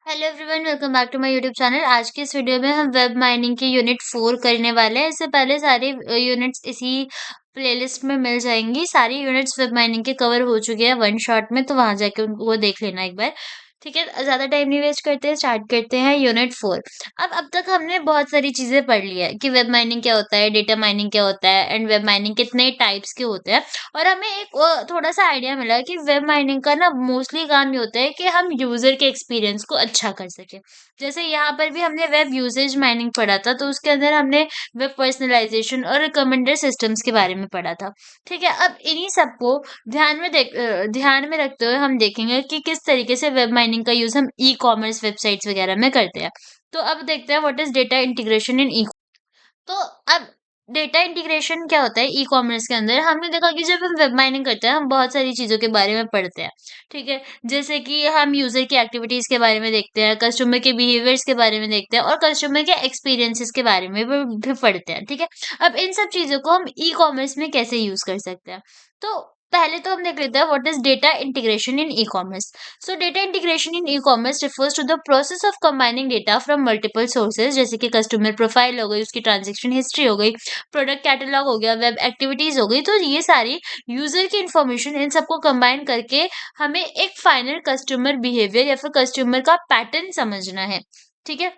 Hello everyone, welcome back to my YouTube channel. आज की इस वीडियो में हम वेब माइनिंग की यूनिट 4 करने वाले हैं। इससे पहले सारी यूनिट्स इसी प्लेलिस्ट में मिल जाएंगी। सारी यूनिट्स वेब माइनिंग के कवर हो चुके हैं वन शॉट में, तो वहां जाके उनको वो देख लेना एक बार। ठीक है, ज्यादा टाइम नहीं वेस्ट करते हैं, स्टार्ट करते हैं यूनिट 4। अब तक हमने बहुत सारी चीजें पढ़ ली है कि वेब माइनिंग क्या होता है, डेटा माइनिंग क्या होता है एंड वेब माइनिंग कितने टाइप्स के होते हैं। और हमें एक थोड़ा सा आइडिया मिला कि वेब माइनिंग का ना मोस्टली काम ये होता है कि हम यूजर के एक्सपीरियंस को अच्छा कर सके। जैसे यहाँ पर भी हमने वेब यूसेज माइनिंग पढ़ा था, तो उसके अंदर हमने वेब पर्सनलाइजेशन और रिकमेंडर सिस्टम्स के बारे में पढ़ा था। ठीक है, अब इन्हीं सबको ध्यान में रखते हुए हम देखेंगे कि किस तरीके से वेब माइनिंग का यूज हम ई कॉमर्स वेबसाइट्स वगैरह में करते हैं। तो अब देखते हैं what is data integration in ई। तो अब डेटा इंटीग्रेशन क्या होता है ई कॉमर्स के अंदर। हमने देखा कि जब हम वेब माइनिंग करते हैं, हम बहुत सारी चीजों के बारे में पढ़ते हैं। ठीक है, जैसे कि हम यूजर की एक्टिविटीज के बारे में देखते हैं, कस्टमर के बिहेवियर्स के बारे में देखते हैं और कस्टमर के एक्सपीरियंसेस के बारे में भी पढ़ते हैं। ठीक है, अब इन सब चीजों को हम ई कॉमर्स में कैसे यूज कर सकते हैं। तो पहले तो हम देख लेते हैं what is data integration in e commerce. So data integration in e-commerce refers to the process of combining data from multiple sources, जैसे कि कस्टमर प्रोफाइल हो गई, उसकी ट्रांजेक्शन हिस्ट्री हो गई, प्रोडक्ट कैटलॉग हो गया, वेब एक्टिविटीज हो गई। तो ये सारी यूजर की इंफॉर्मेशन, इन सबको कंबाइन करके हमें एक फाइनल कस्टमर बिहेवियर या फिर कस्टमर का पैटर्न समझना है। ठीक है,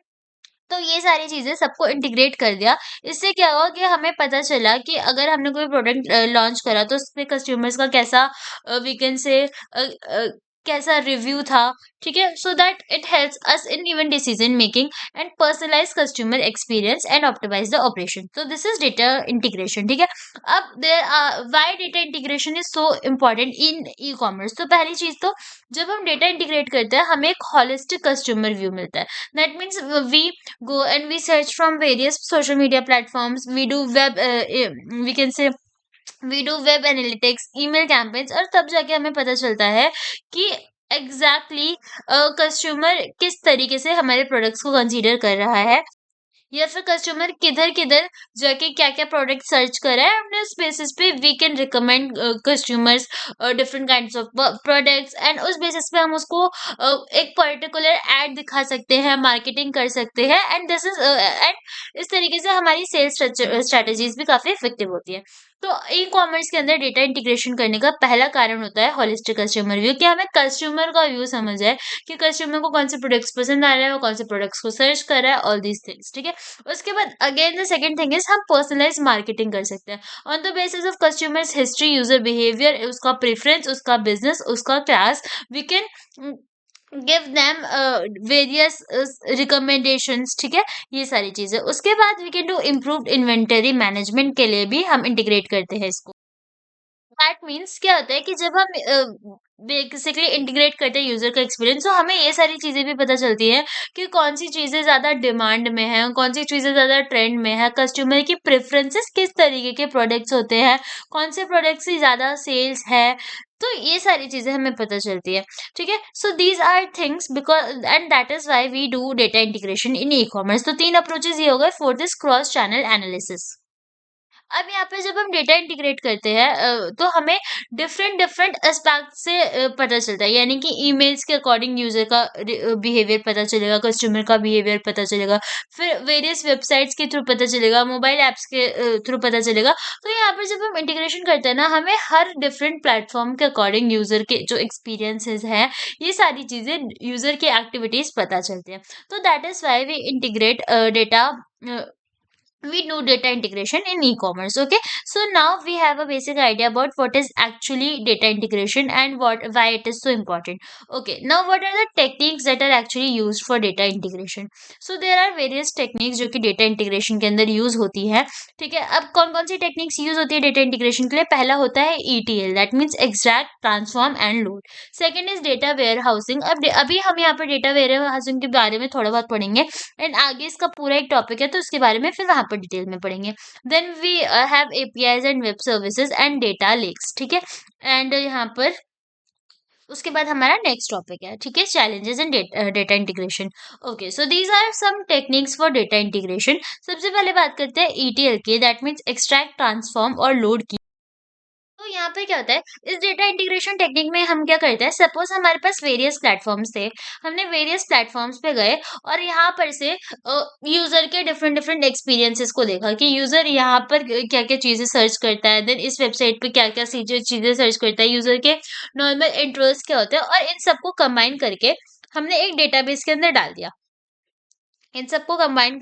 तो ये सारी चीजें सबको इंटीग्रेट कर दिया। इससे क्या हुआ कि हमें पता चला कि अगर हमने कोई प्रोडक्ट लॉन्च करा तो उसपे कस्टमर्स का कैसा वी कैन से कैसा रिव्यू था। ठीक है, so that it helps us in even decision making and personalise customer experience and optimise the operation. तो दिस इज डेटा इंटीग्रेशन। ठीक है, अब there why data integration is so important in e commerce. तो पहली चीज तो जब हम डेटा इंटीग्रेट करते हैं, हमें एक हॉलिस्टिक कस्टमर व्यू मिलता है। That means we go and we search from various social media platforms. We do we can say we do web analytics, email campaigns, और तब जाके हमें पता चलता है कि एग्जैक्टली कस्टमर किस तरीके से हमारे प्रोडक्ट्स को कंसीडर कर रहा है, या फिर कस्टमर किधर किधर जाके क्या क्या प्रोडक्ट सर्च करा है, अपने उस बेसिस पे we can recommend customers different kinds of products. And उस बेसिस पे हम उसको एक पर्टिकुलर एड दिखा सकते हैं, मार्केटिंग कर सकते हैं। एंड दिस इज एंड इस तरीके से हमारी सेल्स स्ट्रेटजीज भी काफी इफेक्टिव होती है। तो ई कॉमर्स के अंदर डेटा इंटीग्रेशन करने का पहला कारण होता है होलिस्टिक कस्टमर व्यू, कि हमें कस्टमर का व्यू समझ जाए कि कस्टमर को कौन से प्रोडक्ट्स पसंद आ रहे हैं, वो कौन से प्रोडक्ट्स को सर्च कर रहा है, ऑल दीज थिंग्स। ठीक है, उसके बाद again the second thing is हम पर्सनलाइज मार्केटिंग कर सकते हैं on the basis of customers history, user behaviour, उसका प्रेफरेंस, उसका बिजनेस, उसका class. We can give them various recommendations. ठीक है, ये सारी चीजें। उसके बाद we can do improved inventory management के लिए भी हम इंटीग्रेट करते हैं इसको। दैट मीन्स क्या होता है कि जब हम बेसिकली इंटीग्रेट करते हैं यूजर का एक्सपीरियंस, तो हमें ये सारी चीजें भी पता चलती है कि कौन सी चीजें ज्यादा डिमांड में है, कौन सी चीजें ज्यादा ट्रेंड में है, कस्टमर की प्रेफरेंसेस किस तरीके के प्रोडक्ट्स होते हैं, कौन से प्रोडक्ट्स की ज्यादा सेल्स है। तो ये सारी चीजें हमें पता चलती है। ठीक है, so these are things because and that is why we do data integration in e commerce. तो तीन अप्रोचेस ये हो गए for this cross channel analysis. अब यहाँ पे जब हम डेटा इंटीग्रेट करते हैं तो हमें डिफरेंट डिफरेंट एस्पेक्ट से पता चलता है। यानी कि ईमेल्स के अकॉर्डिंग यूजर का बिहेवियर पता चलेगा, कस्टमर का बिहेवियर पता चलेगा, फिर वेरियस वेबसाइट्स के थ्रू पता चलेगा, मोबाइल ऐप्स के थ्रू पता चलेगा। तो यहाँ पर जब हम इंटीग्रेशन करते हैं ना, हमें हर डिफरेंट प्लेटफॉर्म के अकॉर्डिंग यूजर के जो एक्सपीरियंसेस हैं, ये सारी चीजें, यूजर की एक्टिविटीज पता चलती हैं। तो that is why we integrate data, we do data integration in e-commerce. Okay, so now we have a basic idea about what is actually data integration and why it is so important. Okay, now what are the techniques that are actually used for data integration? So there are various techniques जो कि data integration के अंदर use होती है। ठीक है, अब कौन कौन सी techniques use होती है data integration के लिए? पहला होता है ETL, that means extract, transform and load. Second is data warehousing। अब अभी हम यहाँ पर data warehousing के बारे में थोड़ा बहुत पढ़ेंगे, एंड आगे इसका पूरा एक टॉपिक है, तो उसके बारे में फिर वहां पर डिटेल में पढ़ेंगे। Then we have APIs and web services and data lakes. ठीक है, एंड यहाँ पर उसके बाद हमारा नेक्स्ट टॉपिक है, ठीक है, challenges in data integration. Okay, so these are some techniques for data integration. सबसे पहले बात करते हैं ईटीएल की, दैट मीन्स एक्सट्रैक्ट, ट्रांसफॉर्म और लोड की। तो यहाँ पे क्या होता है, इस डेटा इंटीग्रेशन टेक्निक में हम क्या करते हैं, सपोज हमारे पास वेरियस प्लेटफॉर्म्स थे, हमने वेरियस प्लेटफॉर्म्स पे गए और यहाँ पर से यूजर के डिफरेंट डिफरेंट एक्सपीरियंसेस को देखा कि यूजर यहाँ पर क्या क्या चीजें सर्च करता है, देन इस वेबसाइट पे क्या क्या चीजें सर्च करता है, यूजर के नॉर्मल इंटरेस्ट क्या होते हैं, और इन सबको कंबाइन करके हमने एक डेटाबेस के अंदर डाल दिया। इन सबको कंबाइन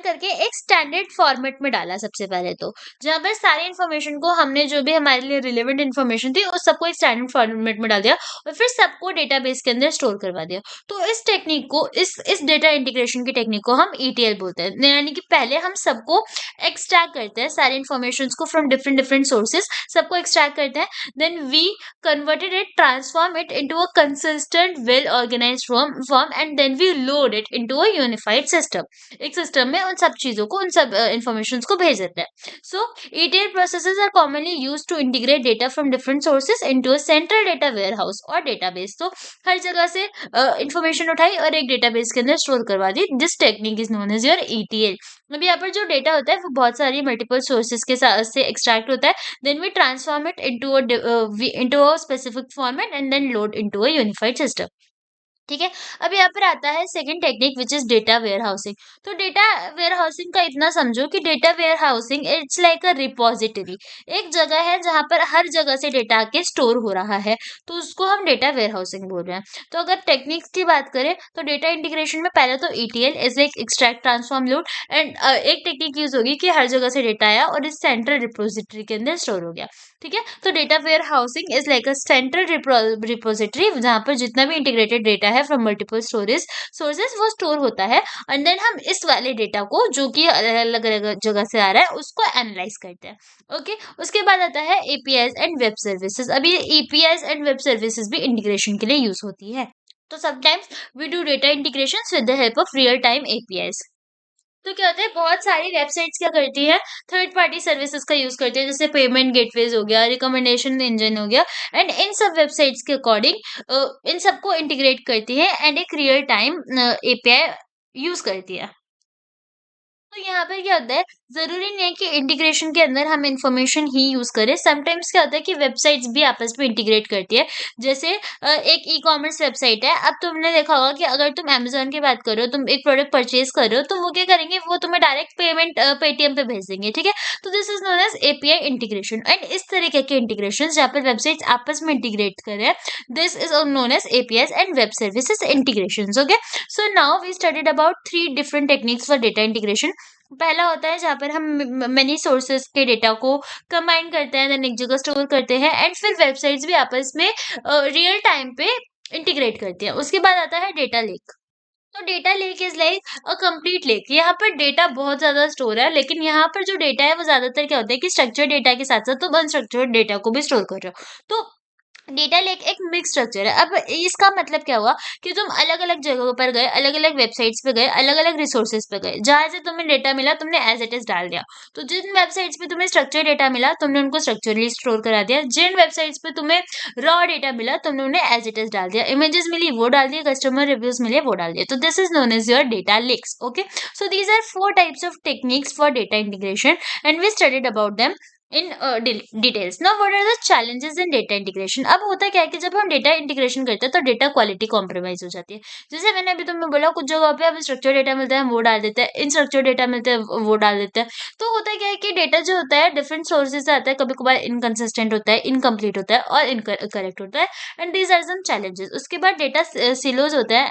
करके एक स्टैंडर्ड फॉर्मेट में डाला सबसे पहले तो, जहाँ पर सारी इन्फॉर्मेशन को हमने जो भी हमारे लिए रिलेवेंट इन्फॉर्मेशन थी उस सबको एक स्टैंडर्ड फॉर्मेट में डाल दिया और फिर सबको डेटाबेस के अंदर स्टोर करवा दिया। तो इस टेक्निक को, इस डेटा इंटीग्रेशन की टेक्निक को हम ईटीएल बोलते हैं, यानी कि पहले हम सबको एक्सट्रैक्ट करते हैं, सारी इन्फॉर्मेशन को फ्रॉम डिफरेंट डिफरेंट सोर्सेज, सबको एक्सट्रैक्ट करते हैं, then we converted it, transform it into a consistent, well organized form and then we load it into a unified system। एक सिस्टम में उन सब चीजों को, उन सब इंफॉर्मेशन को भेज देते हैं। सो ETL processes are commonly used to integrate data from different sources into a central data warehouse और database। तो हर जगह से इंफॉर्मेशन उठाई और एक डेटाबेस के अंदर स्टोर करवा दी। This technique is known as your ETL। अब यहाँ पर जो डेटा होता है वो बहुत सारी मल्टीपल सोर्सेज के साथ से एक्सट्रैक्ट होता है, then we transform it into a specific format and then load into a unified system। ठीक है। अब यहाँ पर आता है second technique which is data warehousing. तो डेटा वेयर हाउसिंग का इतना समझो कि data warehousing it's like a repository, एक जगह है जहाँ पर हर जगह से डेटा आके स्टोर हो रहा है, तो उसको हम डेटा वेयर हाउसिंग बोल रहे हैं। तो अगर टेक्निक्स की बात करें तो डेटा इंटीग्रेशन में पहले तो ETL is like extract transform load, and एक टेक्निक यूज होगी कि हर जगह से डेटा आया और इस सेंट्रल रिपोजिटरी के अंदर स्टोर हो गया। ठीक है। तो data warehousing is like a central repository जहाँ पर जितना भी इंटीग्रेटेड डेटा है फ्रॉम मल्टीपल स्टोरेज सोर्सेज वो स्टोर होता है, एंड देन हम इस वाले डेटा को जो कि अलग अलग जगह से आ रहा है उसको एनालाइज करते हैं। ओके। उसके बाद आता है APIs एंड वेब सर्विसेज। अब ये APIs एंड वेब सर्विसेज भी इंटीग्रेशन के लिए यूज होती है। तो sometimes we do data integration with the help of real time APIs। तो क्या होता है, बहुत सारी वेबसाइट्स क्या करती है, थर्ड पार्टी सर्विसेज का यूज करते हैं, जैसे पेमेंट गेटवेज हो गया, रिकमेंडेशन इंजन हो गया, एंड इन सब वेबसाइट्स के अकॉर्डिंग इन सबको इंटीग्रेट करती है एंड एक रियल टाइम API यूज करती है। तो यहाँ पे क्या होता है, जरूरी नहीं है कि इंटीग्रेशन के अंदर हम इंफॉर्मेशन ही यूज करें। समटाइम्स क्या होता है कि वेबसाइट्स भी आपस में इंटीग्रेट करती है। जैसे एक ई-कॉमर्स वेबसाइट है, अब तुमने देखा होगा कि अगर तुम अमेजोन की बात करो, तुम एक प्रोडक्ट परचेज कर रहे हो, तो वो क्या करेंगे, वो तुम्हें डायरेक्ट पेमेंट पेटीएम पे भेज देंगे। ठीक है। तो this is known as API integration, and इस तरीके के इंटीग्रेशन जहाँ पर वेबसाइट्स आपस में इंटीग्रेट करें, this is known as APIs and web services integration. Okay. So now we studied about 3 different techniques for data integration. पहला होता है जहाँ पर हम मेनी सोर्सेस के डेटा को कंबाइन करते हैं, देन एक जगह स्टोर करते हैं, एंड फिर वेबसाइट्स भी आपस में रियल टाइम पे इंटीग्रेट करती हैं। उसके बाद आता है डेटा लेक। तो data lake is like a complete lake. यहाँ पर डेटा बहुत ज्यादा स्टोर है, लेकिन यहाँ पर जो डेटा है वो ज्यादातर क्या होता है कि स्ट्रक्चर्ड डेटा के साथ साथ तुम अनस्ट्रक्चर्ड डेटा को भी स्टोर कर रहे हो। तो डेटा लेक एक मिक्स स्ट्रक्चर है। अब इसका मतलब क्या हुआ कि तुम अलग अलग जगहों पर गए, अलग अलग वेबसाइट्स पे गए, अलग अलग रिसोर्सेज पे गए, जहां से तुम्हें डेटा मिला तुमने एज इट इज डाल दिया। तो जिन वेबसाइट्स पे तुम्हें स्ट्रक्चर डेटा मिला तुमने उनको स्ट्रक्चरली स्टोर करा दिया, जिन वेबसाइट्स पे तुम्हें रॉ डेटा मिला तुमने उन्हें एज इट इज डाल दिया, इमेजेस मिली वो डाल दिए, कस्टमर रिव्यूज मिले वो डाल दिए। तो this is known as your data lakes. Okay. So these are 4 types of techniques for data integration and we studied about them in details. Now what are the challenges in data integration. अब होता क्या है कि जब हम data integration करते हैं तो डेटा क्वालिटी कॉम्प्रोमाइज हो जाती है। जैसे मैंने अभी तुम्हें बोला, कुछ जगह पे हमें स्ट्रक्चर डेटा मिलता है हम वो डाल देते हैं, इनस्ट्रक्चर डेटा मिलता है वो डाल देते हैं। तो होता क्या है कि डेटा जो होता है डिफरेंट सोर्सेज से आता है, कभी कभार इनकंसिस्टेंट होता है, इनकम्प्लीट होता है और इनकरेक्ट होता है, and these are some challenges. उसके बाद डेटा सिलोज होता है,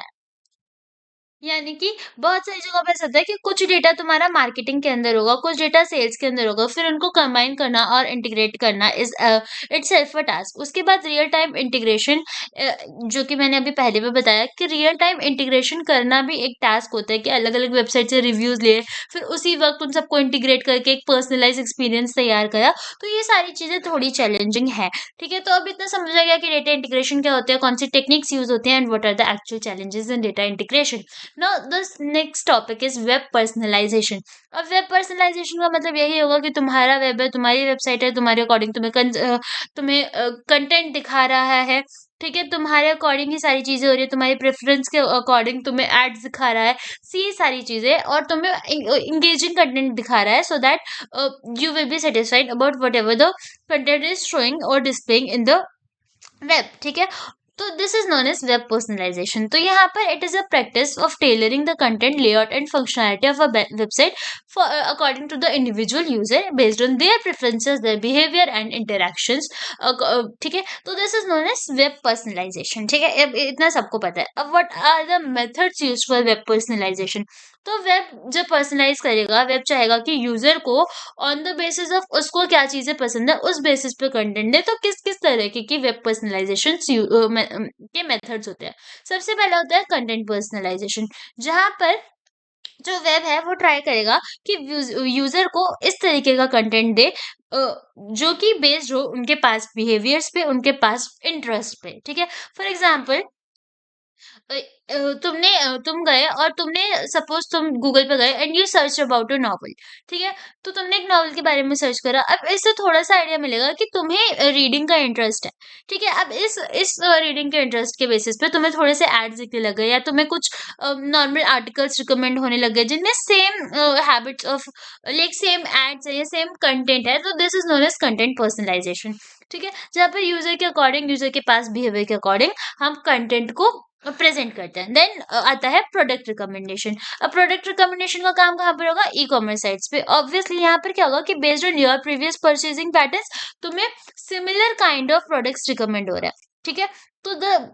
यानी कि बहुत सारी जगहों पे ऐसा होता है कि कुछ डेटा तुम्हारा मार्केटिंग के अंदर होगा, कुछ डेटा सेल्स के अंदर होगा, फिर उनको कंबाइन करना और इंटीग्रेट करना इज इटसेल्फ अ टास्क। उसके बाद रियल टाइम इंटीग्रेशन, जो कि मैंने अभी पहले भी बताया कि रियल टाइम इंटीग्रेशन करना भी एक टास्क होता है कि अलग अलग वेबसाइट से रिव्यूज लिए, फिर उसी वक्त उन सबको इंटीग्रेट करके एक पर्सनलाइज एक्सपीरियंस तैयार करा। तो ये सारी चीजें थोड़ी चैलेंजिंग है। ठीक है। तो अब इतना समझा गया कि डेटा इंटीग्रेशन क्या होता है, कौन सी टेक्निक्स यूज होती हैं, and what are the actual challenges in data integration. Now, this next topic is web personalization। अब वेब पर्सनलाइजेशन का मतलब यही होगा कि तुम्हारा वेब है, तुम्हारी वेबसाइट है, तुम्हारे अकॉर्डिंग तुम्हें कंटेंट दिखा रहा है, ठीक है, तुम्हारे अकॉर्डिंग ही सारी चीजें हो रही है, तुम्हारी प्रेफरेंस के अकॉर्डिंग तुम्हें एड्स दिखा रहा है, सी सारी चीजें, और तुम्हें इंगेजिंग कंटेंट दिखा रहा है, so that you will be satisfied about whatever the content is showing और डिस्प्लेइंग इन द वेब। ठीक है, तो this is known as web personalization. तो यहाँ पर it is a practice of tailoring the content layout and functionality of a website for according to the individual user based on their preferences, their behaviour and interactions. ठीक है, तो this is known as web personalisation. ठीक है, अब इतना सबको पता है। अब what are the methods used for web personalization? तो वेब जब पर्सनलाइज करेगा, वेब चाहेगा कि यूजर को ऑन द बेसिस ऑफ उसको क्या चीजें पसंद है उस बेसिस पे कंटेंट दे। तो किस किस तरह की वेब पर्सनलाइजेशन के मेथड्स होते हैं? सबसे पहला होता है कंटेंट पर्सनलाइजेशन, जहां पर जो वेब है वो ट्राई करेगा कि यूजर को इस तरीके का कंटेंट दे जो कि बेस्ड हो उनके पास बिहेवियर्स पे, उनके पास इंटरेस्ट पे। ठीक है, फॉर एग्जाम्पल तुम गए और तुमने सपोज तुम गूगल पे गए and you search about a novel. ठीक है, तो तुमने एक नॉवल के बारे में सर्च करा। अब इससे थोड़ा सा आइडिया मिलेगा कि तुम्हें रीडिंग का इंटरेस्ट है। ठीक है, अब इस रीडिंग के इंटरेस्ट के बेसिस पे तुम्हें थोड़े से एड्स दिखने लग गए, या तुम्हें कुछ नॉर्मल आर्टिकल्स रिकमेंड होने लग गए जिनमें same habits of like same ads है या सेम कंटेंट है। तो this is known as content personalization. ठीक है, जहाँ पर यूजर के अकॉर्डिंग, यूजर के पास बिहेवियर के अकॉर्डिंग हम कंटेंट को प्रेजेंट करते हैं। देन आता है प्रोडक्ट रिकमेंडेशन। अब प्रोडक्ट रिकमेंडेशन का काम कहाँ पर होगा? ई कॉमर्स साइट्स पे। ऑब्वियसली यहाँ पर क्या होगा कि based on your previous purchasing patterns तुम्हें similar kind of products recommend हो रहा है। ठीक है, तो the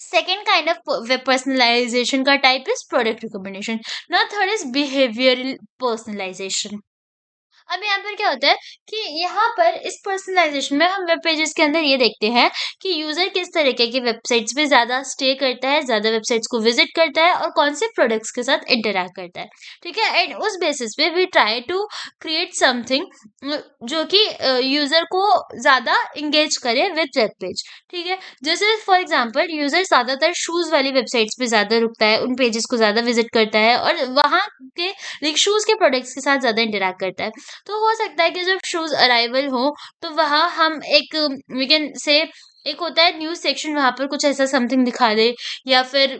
second kind of web personalization का टाइप इज प्रोडक्ट रिकमेंडेशन। ना थर्ड इज बिहेवियरल पर्सनलाइजेशन। अब यहाँ पर क्या होता है कि यहाँ पर इस पर्सनलाइजेशन में हम वेब पेजेस के अंदर ये देखते हैं कि यूजर किस तरीके की वेबसाइट्स पे ज्यादा स्टे करता है, ज्यादा वेबसाइट्स को विजिट करता है और कौन से प्रोडक्ट्स के साथ इंटरेक्ट करता है। ठीक है, एंड उस बेसिस पे we try to create something जो कि यूजर को ज्यादा इंगेज करे विद वेब पेज। ठीक है, जैसे फॉर एग्जाम्पल यूजर ज्यादातर शूज वाली वेबसाइट्स पे ज्यादा रुकता है, उन पेजेस को ज्यादा विजिट करता है और वहाँ के लाइक शूज के प्रोडक्ट्स के साथ ज्यादा इंटरेक्ट करता है। तो हो सकता है कि जब शूज अराइवल हो तो वहां हम एक वी कैन से एक होता है न्यूज सेक्शन, वहां पर कुछ ऐसा समथिंग दिखा दे या फिर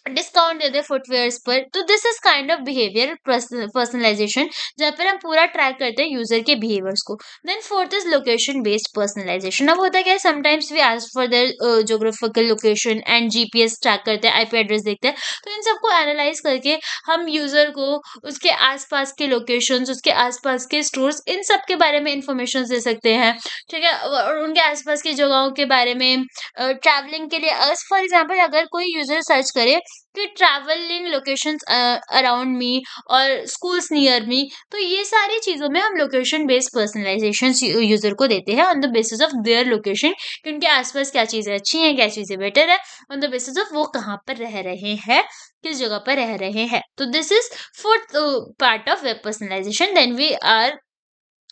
डिस्काउंट दे दे फुटवेयर्स पर। तो this is kind of behaviour personalization, जहाँ पर हम पूरा ट्रैक करते हैं यूजर के बिहेवियर्स को। Then fourth is location based personalization. अब होता है क्या, sometimes we ask for their geographical location and GPS track करते हैं, आईपी एड्रेस देखते हैं। तो इन सबको एनालाइज करके हम यूजर को उसके आसपास के लोकेशंस, उसके आसपास के स्टोर्स, इन सब के बारे में इंफॉर्मेशन दे सकते हैं। ठीक है, और उनके आसपास की जगहों के बारे में, ट्रैवलिंग के लिए फॉर एग्जाम्पल अगर कोई यूजर सर्च करे कि ट्रैवलिंग लोकेशंस अराउंड मी और स्कूल्स नियर मी, तो ये सारी चीजों में हम लोकेशन बेस्ड पर्सनलाइजेशन यूजर को देते हैं on the basis of their location, कि उनके आसपास क्या चीजें अच्छी हैं, क्या चीजें बेटर है, ऑन द बेसिस ऑफ वो कहाँ पर रह रहे हैं, किस जगह पर रह रहे हैं। तो this is fourth part of web personalization. Then we are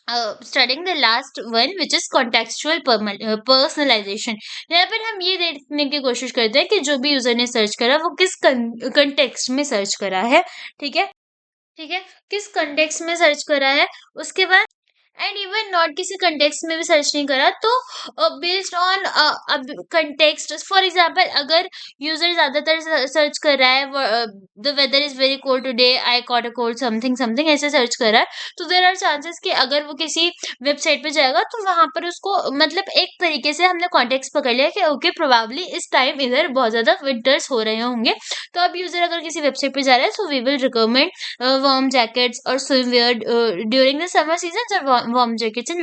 studying the last one which is contextual personalization. यहाँ पर हम ये देखने की कोशिश करते हैं कि जो भी यूजर ने सर्च करा वो किस कंटेक्स्ट में सर्च करा है। ठीक है, ठीक है, किस कंटेक्स्ट में सर्च करा है। उसके बाद एंड इवन नॉट किसी कंटेक्स्ट में भी सर्च नहीं करा, तो बेस्ड ऑन अब कंटेक्स्ट, फॉर एग्जांपल अगर यूजर ज्यादातर सर्च कर रहा है the weather is very cold today, I caught a cold, something something ऐसे सर्च कर रहा है, तो देर आर चांसेस कि अगर वो किसी वेबसाइट पे जाएगा तो वहां पर उसको मतलब एक तरीके से हमने कॉन्टेक्स्ट पकड़ लिया कि ओके प्रोबेबली इस टाइम इधर बहुत ज्यादा विंटर्स हो रहे होंगे। तो अब यूजर अगर किसी वेबसाइट पे जा रहा है so we will recommend warm jackets और swimwear during the summer season और वार्म जैकेट्स इन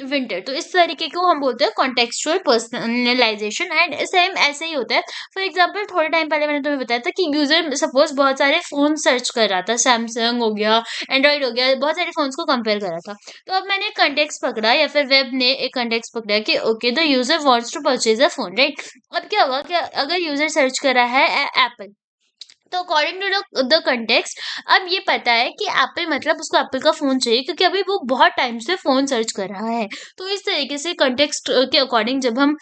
विंटर। तो इस तरीके को हम बोलते हैं कॉन्टेक्चुअल पर्सनलाइजेशन। एंड सेम ऐसे ही होता है। फॉर एग्जांपल थोड़े टाइम पहले मैंने तुम्हें बताया था कि यूजर सपोज बहुत सारे फोन सर्च कर रहा था, सैमसंग हो गया, एंड्रॉइड हो गया, बहुत सारे फोन्स को कंपेयर कर रहा था। तो अब मैंने एक कंटेक्स्ट पकड़ा या फिर वेब ने एक कंटेक्स्ट पकड़ा कि okay the user wants to purchase a phone, right. अब क्या होगा कि अगर यूजर सर्च कर रहा है एप्पल, तो अकॉर्डिंग टू द कंटेक्स्ट अब ये पता है कि एप्पल मतलब उसको एप्पल का फोन चाहिए क्योंकि अभी वो बहुत टाइम से फोन सर्च कर रहा है। तो इस तरीके से कंटेक्स्ट के अकॉर्डिंग जब हम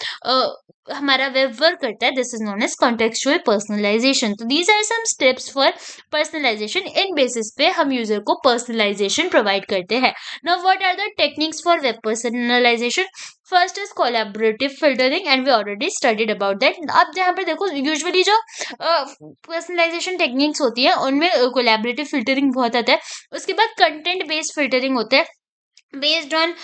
हमारा वेब वर्क करता है, this is known as contextual personalization. तो these are some steps for personalization. इन बेसिस पे हम यूजर को पर्सनलाइजेशन प्रोवाइड करते हैं। Now what are the techniques for web personalization? First is collaborative filtering and we already studied about that. अब यहाँ पर देखो यूजुअली जो पर्सनलाइजेशन टेक्निक्स होती है उनमें कोलैबोरेटिव फिल्टरिंग बहुत आता है। उसके बाद कंटेंट बेस्ड फिल्टरिंग होते हैं बेस्ड ऑन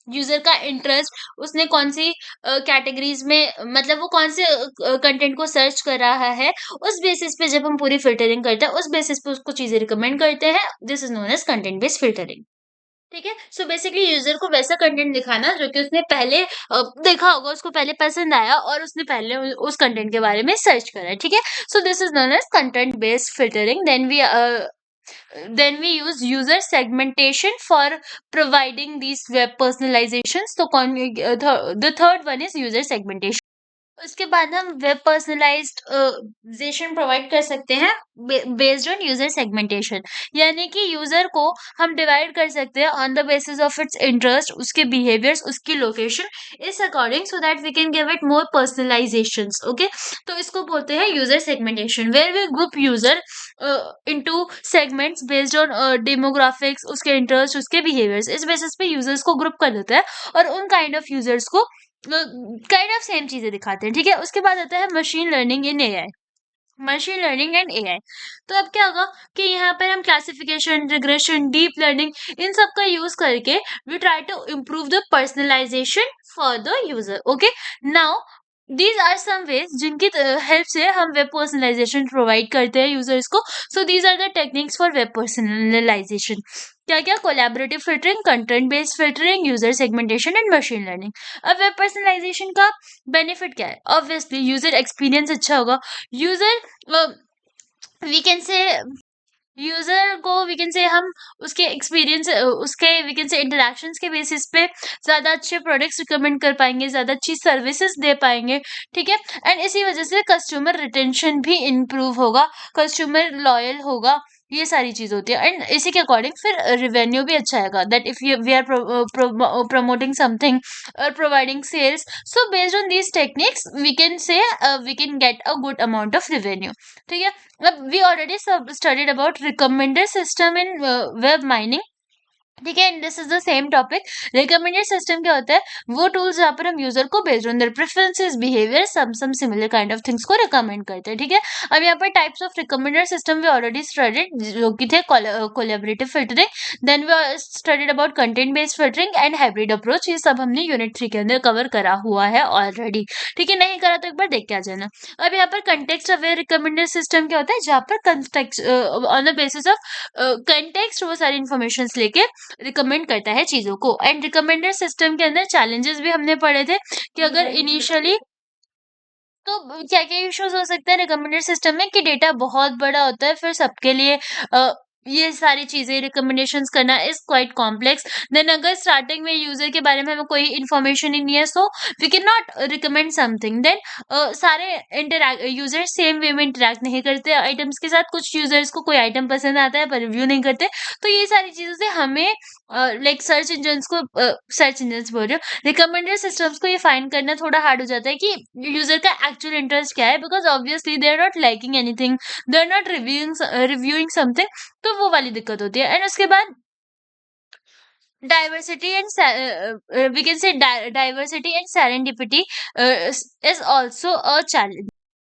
यूजर का इंटरेस्ट, उसने कौन सी कैटेगरीज में मतलब वो कौन से कंटेंट को सर्च कर रहा है, उस बेसिस पे जब हम पूरी फिल्टरिंग करते हैं उस बेसिस पे उसको चीजें रिकमेंड करते हैं। This is known as content based filtering. ठीक है, सो बेसिकली यूजर को वैसा कंटेंट दिखाना जो कि उसने पहले देखा होगा, उसको पहले पसंद आया और उसने पहले उस कंटेंट के बारे में सर्च करा है। ठीक है, so this is known as content based filtering. then we use user segmentation for providing these web personalizations. So the third one is user segmentation. उसके बाद हम वेब पर्सनलाइजेशन प्रोवाइड कर सकते हैं बेस्ड ऑन यूजर सेगमेंटेशन, यानी कि user को हम डिवाइड कर सकते हैं on the basis of its interest, उसके बिहेवियर्स, उसकी लोकेशन, इस according, so that we can give it more personalizations. Okay, तो इसको बोलते हैं user segmentation, where we group user into segments based on demographics, उसके इंटरेस्ट, उसके बिहेवियर्स, इस बेसिस पे यूजर्स को ग्रुप कर देता है और उन काइंड ऑफ यूजर्स को काइंड ऑफ सेम चीजें दिखाते हैं। ठीक है, उसके बाद आता है machine learning in AI, machine learning and AI. तो अब क्या होगा कि यहाँ पर हम क्लासिफिकेशन, रिग्रेशन, डीप लर्निंग, इन सब का यूज करके we try to improve the personalization for the user. Okay, now these are some ways जिनकी हेल्प से हम वेब पर्सनलाइजेशन प्रोवाइड करते हैं यूजर्स को। So these are the techniques for web personalization. क्या क्या? Collaborative filtering, content based filtering, user segmentation and machine learning. अब web personalization का बेनिफिट क्या है? ऑब्वियसली यूजर एक्सपीरियंस अच्छा होगा। User we can say user को वी कैन से हम उसके एक्सपीरियंस, उसके वी कैन से इंटरेक्शंस के बेसिस पे ज्यादा अच्छे प्रोडक्ट्स रिकमेंड कर पाएंगे, ज्यादा अच्छी सर्विसेज दे पाएंगे। ठीक है, एंड इसी वजह से कस्टमर रिटेंशन भी इम्प्रूव होगा, कस्टमर लॉयल होगा, ये सारी चीज होती है। एंड इसी के अकॉर्डिंग फिर रेवेन्यू भी अच्छा आएगा, that if we are promoting something or providing sales, so based on these techniques we can say we can get a good amount of revenue. ठीक है, अब we already studied about recommender system in web mining। ठीक है, this is the same topic. Recommended system क्या होता है? वो tools जहाँ पर हम यूजर को based on their preferences, behaviour, some similar kind of things को रिकमेंड करते हैं। ठीक है, अब यहाँ पर types of recommended system we already studied, जो कि थे collaborative filtering, then we studied about content based filtering and hybrid approach. ये सब हमने यूनिट 3 के अंदर कवर करा हुआ है ऑलरेडी। ठीक है, नहीं करा तो एक बार देख के आ जाना। अब यहाँ पर कंटेक्स्ट अवेयर रिकमेंडेड सिस्टम क्या होता है? जहाँ पर context on the basis of context वो सारी इन्फॉर्मेशन लेके रिकमेंड करता है चीजों को। एंड रिकमेंडर सिस्टम के अंदर चैलेंजेस भी हमने पढ़े थे कि अगर इनिशियली तो क्या क्या इश्यूज हो सकते हैं रिकमेंडर सिस्टम में, कि डेटा बहुत बड़ा होता है, फिर सबके लिए ये सारी चीजें रिकमेंडेशंस करना इज क्वाइट कॉम्प्लेक्स। देन अगर स्टार्टिंग में यूजर के बारे में हमें कोई इन्फॉर्मेशन ही नहीं है, so we can not recommend something. Then सारे यूजर सेम वे में इंटरेक्ट नहीं करते आइटम्स के साथ, कुछ यूजर्स को कोई आइटम पसंद आता है पर रिव्यू नहीं करते। तो ये सारी चीजों से हमें लाइक सर्च इंजन बोल रही हूँ, रिकमेंडर सिस्टम्स को ये फाइंड करना थोड़ा हार्ड हो जाता है कि यूजर का एक्चुअल इंटरेस्ट क्या है, because obviously they are not liking anything, they are not reviewing something. तो वो वाली दिक्कत होती है। एंड उसके बाद diversity and we can say diversity and serendipity is also a challenge.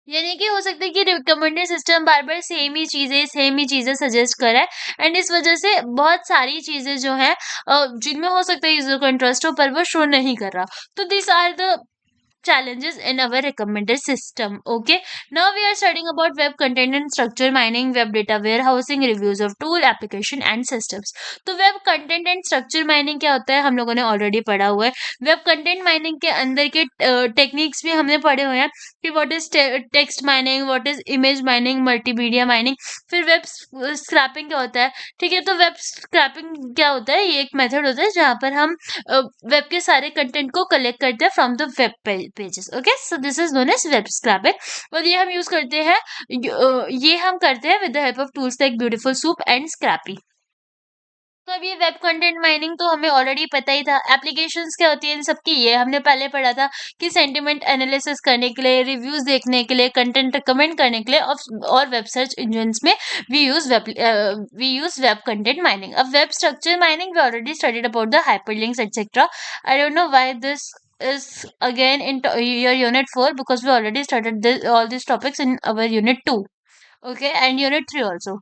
यानी कि हो सकता है कि रिकमेंडेड सिस्टम बार बार सेम ही चीजें सजेस्ट करे, एंड इस वजह से बहुत सारी चीजें जो है जिनमें हो सकता है यूजर को इंटरेस्ट हो पर वो शो नहीं कर रहा। तो this are the challenges in our recommended system. Okay, now we are studying about web content and structure mining, web data warehousing, reviews of tool, application and systems. तो web content and structure mining क्या होता है हम लोगों ने already पढ़ा हुआ है। web content mining के अंदर के टेक्निक्स भी हमने पढ़े हुए हैं कि what is text mining, what is image mining, multimedia mining. फिर वेब स्क्रैपिंग क्या होता है? ठीक है, तो वेब स्क्रैपिंग क्या होता है? ये एक मेथड होता है जहाँ पर हम वेब के सारे कंटेंट को कलेक्ट करते हैं from the web pages. Okay, so this is known as web scraping. और ये हम यूज करते हैं, ये हम करते हैं with the help of tools like Beautiful Soup and Scrapy. तो अब ये वेब कंटेंट माइनिंग तो हमें ऑलरेडी पता ही था। एप्लीकेशंस क्या होती है इन सबकी, ये हमने पहले पढ़ा था कि सेंटिमेंट एनालिसिस करने के लिए, रिव्यूज देखने के लिए, कंटेंट रिकमेंड करने के लिए और वेब सर्च इंजन्स में we use web content mining. अब web structure mining we already studied about the hyperlinks etcetera. I don't know why this is again in your unit 4 because we already studied all these topics in our unit 2. Okay, and unit 3 also.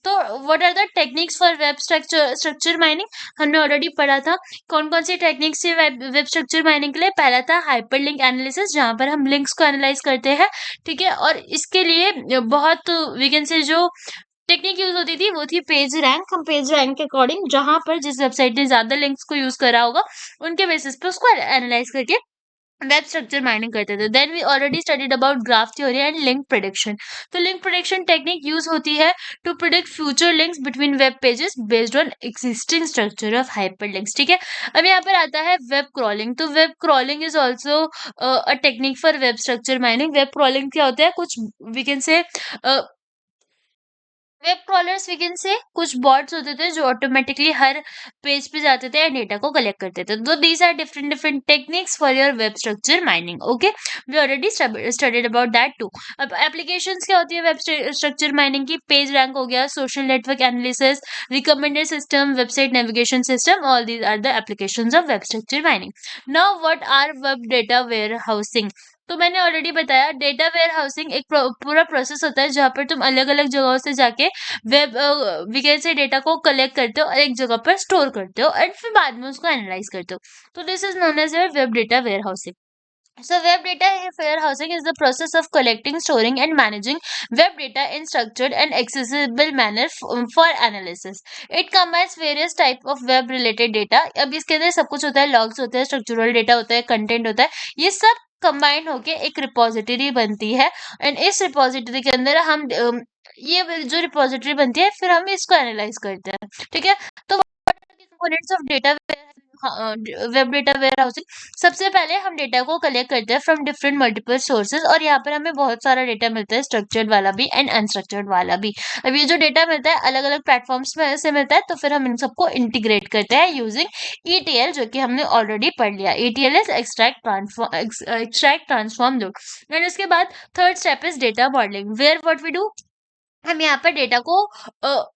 तो what are the techniques for web structure mining? हमने already पढ़ा था कौन कौन सी techniques है web structure mining के लिए। पहला था हाइपरलिंक एनालिसिस, जहां पर हम लिंक्स को एनालाइज करते हैं, ठीक है। और इसके लिए बहुत वी कैन से जो टेक्निक यूज होती थी वो थी पेज रैंक। हम पेज रैंक के अकॉर्डिंग जहां पर जिस वेबसाइट ने ज्यादा लिंक्स को यूज करा होगा उनके बेसिस पे उसको एनालाइज करके वेब स्ट्रक्चर माइनिंग करते थे। Then we already studied about graph theory and link prediction. तो लिंक प्रिडिक्शन टेक्निक यूज होती है to predict future links between web pages based on existing structure of hyperlinks, ठीक है। अब यहाँ पर आता है वेब क्रॉलिंग। तो web crawling is also a technique for web structure mining. Web crawling क्या होता है, कुछ we can say web crawlers we can say कुछ बॉट्स होते थे जो ऑटोमेटिकली हर पेज पे जाते थे एंड डेटा को कलेक्ट करते थे। तो these are different different techniques for your web structure mining. Okay, we already studied about that too. अब एप्लीकेशंस क्या होती है वेब स्ट्रक्चर माइनिंग की? पेज रैंक हो गया, social network analysis, recommender system, website navigation system, all these are the applications of web structure mining. Now what are web data warehousing? तो मैंने already बताया data where housing एक पूरा process होता है जहाँ पर तुम अलग अलग जगहों से जाके वेब वीकेंड से डेटा को कलेक्ट करते हो और एक जगह पर स्टोर करते हो एंड फिर बाद में उसको एनालाइज करते हो। तो this is known as your web data warehousing. So web data warehousing is the process of collecting, storing and managing web data in structured and accessible manner for analysis. It combines various type of web related data. अब इसके अंदर सब कुछ होता है, logs होते हैं, structural data होता है, कंटेंट होता है, ये सब कंबाइन होके एक रिपोजिटरी बनती है एंड इस रिपोजिटरी के अंदर हम ये जो रिपोजिटरी बनती है फिर हम इसको एनालाइज करते हैं, ठीक है। तो components of data web data warehousing, सबसे पहले हम डेटा को कलेक्ट करते हैं फ्रॉम डिफरेंट मल्टीपल सोर्सेज और यहाँ पर हमें बहुत सारा डेटा मिलता है, स्ट्रक्चर्ड वाला भी एंड अनस्ट्रक्चर्ड वाला भी। अब ये जो डेटा मिलता है अलग अलग प्लेटफॉर्म्स में से मिलता है, तो फिर हम इन सबको इंटीग्रेट करते हैं यूजिंग ईटीएल, जो कि हमने ऑलरेडी पढ़ लिया। ETL is extract transform load. And उसके बाद third step is data modelling, where what we do, हम यहाँ पर डेटा को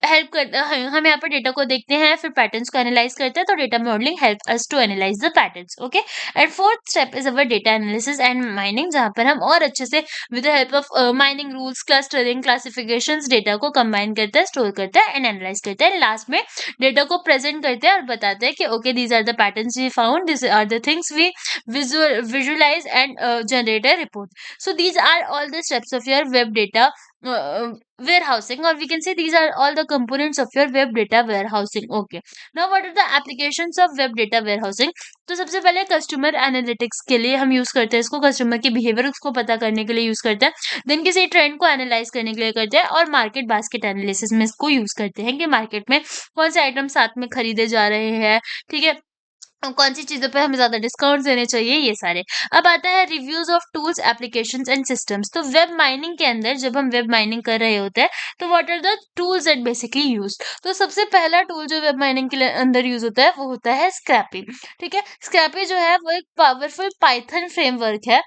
हेल्प करते हैं, हम यहाँ पर डेटा को देखते हैं फिर पैटर्न्स को एनालाइज करते हैं। तो data modelling help us to analyse the patterns. Okay, and fourth step is our data analysis and mining, जहाँ पर हम और अच्छे से with the help of mining rules, clustering, classifications data को कंबाइन करते हैं, स्टोर करते हैं एंड एनालाइज करते हैं। लास्ट में डेटा को प्रेजेंट करते हैं और बताते हैं कि okay these are the patterns we found, this are the things we visualise and generate a report. So these are all the steps of your web data warehousing, or we can say these are all the components of your web data warehousing. Okay, now what are the applications of web data warehousing? तो सबसे पहले customer analytics के लिए हम use करते हैं इसको, customer के बिहेवियर को पता करने के लिए यूज करते हैं। देन किसी ट्रेंड को एनालाइज करने के लिए करते हैं और मार्केट बास्केट एनालिसिस में इसको यूज करते हैं कि मार्केट में कौन से आइटम साथ में खरीदे जा रहे हैं, ठीक है, कौन सी चीजों पे हमें ज्यादा डिस्काउंट देने चाहिए, ये सारे। अब आता है reviews of tools, applications and systems. तो वेब माइनिंग के अंदर जब हम वेब माइनिंग कर रहे होते हैं तो what are the tools that basically use. तो सबसे पहला टूल जो वेब माइनिंग के अंदर यूज होता है वो होता है स्क्रैपी, ठीक है। स्क्रैपी जो है वो एक पावरफुल पाइथन फ्रेमवर्क है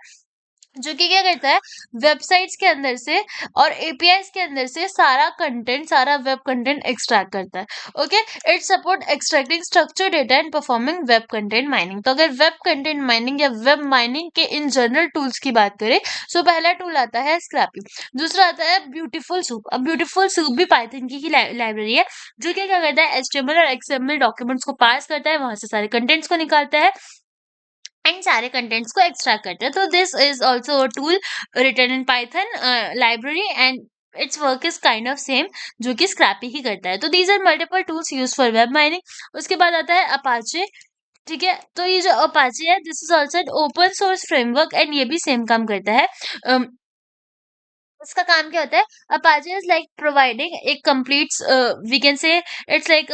जो कि क्या करता है, वेबसाइट्स के अंदर से और एपीआईज के अंदर से सारा कंटेंट, सारा वेब कंटेंट एक्सट्रैक्ट करता है। Okay, it support extracting structure data and performing web content mining. तो अगर वेब कंटेंट माइनिंग या वेब माइनिंग के इन जनरल टूल्स की बात करें सो पहला टूल आता है स्क्रैपी, दूसरा आता है ब्यूटीफुल सूप। अब ब्यूटीफुल सूप भी पाइथन की ही लाइब्रेरी है जो कि क्या करता है, एचटीएमएल और एक्सएमएल डॉक्यूमेंट्स को पास करता है, वहां से सारे कंटेंट्स को निकालता है एंड सारे कंटेंट्स को एक्सट्रैक्ट करते हैं। तो this is also a tool written in Python library and its work is kind of same, जो कि स्क्रैपी ही करता है। तो these are multiple tools use for web mining. उसके बाद आता है अपाचे, ठीक है। तो ये जो अपाचे है this is also an open source framework and ये भी सेम काम करता है। उसका काम क्या होता है? अपाचे इज लाइक प्रोवाइडिंग एक complete, we can say it's like,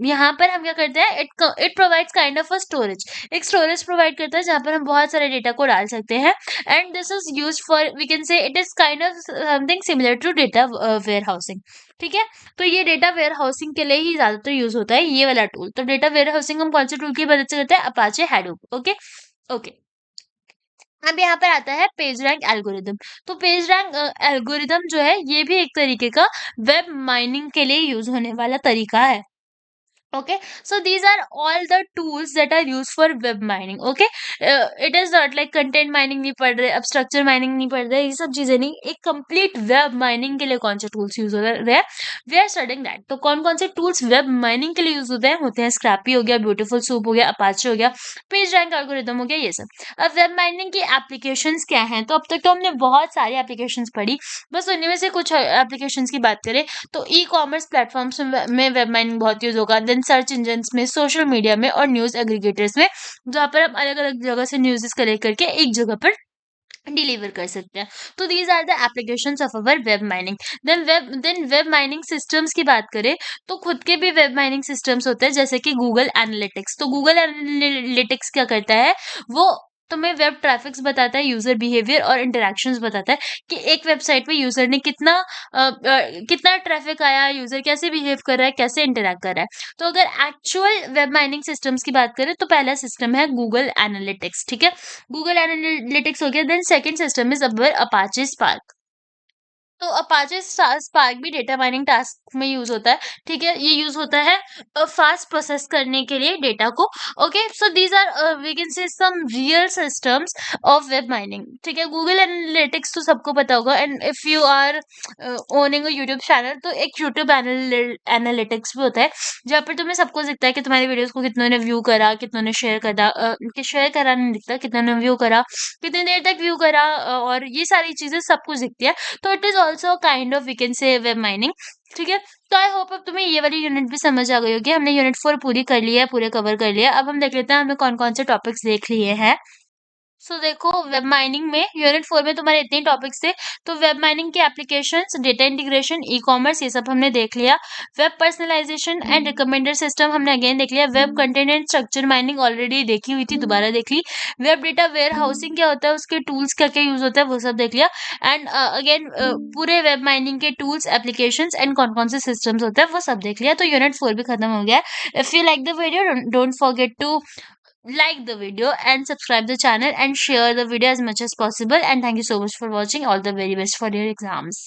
यहाँ पर हम क्या करते हैं, it provides kind of a storage, एक स्टोरेज प्रोवाइड करता है जहाँ पर हम बहुत सारे डेटा को डाल सकते हैं। And this is use for, we can say it is kind of something similar to data warehousing. ठीक है, तो ये डेटा वेयर हाउसिंग के लिए ही ज्यादातर यूज होता है ये वाला टूल। तो डेटा वेयर हाउसिंग हम कौन से टूल की मदद से करते हैं? अपाचे हैडोप। ओके। ओके, अब यहाँ पर आता है पेज रैंक एल्गोरिदम। तो पेज रैंक एल्गोरिदम जो है ये भी एक तरीके का वेब माइनिंग के लिए यूज होने वाला तरीका है। Okay, so these are all the tools that are used for web mining. Okay, it is not like content mining नहीं पढ़ रहे, अब स्ट्रक्चर माइनिंग नहीं पढ़ रहे, ये सब चीजें नहीं, एक कंप्लीट वेब माइनिंग के लिए कौन से टूल्स यूज हो रहे हैं, वी आर स्टडिंग दैट। तो कौन कौन से टूल्स वेब माइनिंग के लिए यूज होते हैं स्क्रैपी हो गया, ब्यूटीफुल सूप हो गया, अपाचे हो गया, पेज रैंक एल्गोरिदम हो गया, ये सब। अब वेब माइनिंग की एप्लीकेशंस क्या हैं? तो अब तक तो हमने बहुत सारी एप्लीकेशंस पढ़ी, बस उनमें से कुछ एप्लीकेशंस की बात करें तो ई कॉमर्स प्लेटफॉर्म्स में वेब माइनिंग बहुत यूज होगा, देन सर्च इंजन में, सोशल मीडिया में और न्यूज एग्रीगेटर्स में, जहाँ पर हम अलग अलग जगह से न्यूज़ कलेक्ट करके एक जगह पर डिलीवर कर सकते हैं। तो these are the applications of our web mining. Then web mining systems की बात करें तो खुद के भी वेब माइनिंग सिस्टम्स होते हैं, जैसे कि गूगल एनालिटिक्स। तो गूगल एनालिटिक्स क्या करता है, वो तुम्हें वेब ट्रैफिक्स बताता है, यूजर बिहेवियर और इंटरेक्शंस बताता है कि एक वेबसाइट पे यूजर ने कितना ट्रैफिक आया, यूजर कैसे बिहेव कर रहा है, कैसे इंटरेक्ट कर रहा है। तो अगर एक्चुअल वेब माइनिंग सिस्टम्स की बात करें तो पहला सिस्टम है गूगल एनालिटिक्स। ठीक है, गूगल एनालिटिक्स हो गया। Then second system is our Apache Spark. तो अपाचे स्पार्क भी डेटा माइनिंग टास्क में यूज होता है। ठीक है, ये यूज होता है फास्ट प्रोसेस करने के लिए डेटा को। Okay, so these are we can say some real systems of web mining. ठीक है, गूगल एनालिटिक्स तो सबको पता होगा, and if you are owning a YouTube channel तो एक यूट्यूब एनालिटिक्स भी होता है, जहाँ पर तुम्हें सब कुछ दिखता है कि तुम्हारी वीडियोस को कितनों ने व्यू करा, कितनों ने शेयर करा, शेयर करा नहीं दिखता, कितनों ने व्यू करा, कितनी देर तक व्यू करा, और ये सारी चीजें सब कुछ दिखती है। तो it is also kind of we can say web mining. ठीक है, तो आई होप अब तुम्हें ये वाली यूनिट भी समझ आ गई होगी। हमने यूनिट 4 पूरी कर लिया है, पूरे कवर कर लिया। अब हम देख लेते हैं हमने कौन कौन से टॉपिक्स देख लिए हैं। सो देखो, वेब माइनिंग में यूनिट 4 में तुम्हारे इतने टॉपिक्स थे। तो वेब माइनिंग के applications, data integration, e commerce, ये सब हमने देख लिया। Web personalization and recommender system हमने अगेन देख लिया। Web content and structure mining already देखी हुई थी, दोबारा देख ली। वेब डेटा वेयर हाउसिंग क्या होता है, उसके टूल्स क्या क्या यूज होता है, वो सब देख लिया। एंड अगेन पूरे वेब माइनिंग के टूल्स, एप्लीकेशंस एंड कौन कौन से सिस्टम्स होते हैं वो सब देख लिया। तो यूनिट 4 भी खत्म हो गया। If you like the video, don't forget to like the video and subscribe the channel and share the video as much as possible, and thank you so much for watching. All the very best for your exams.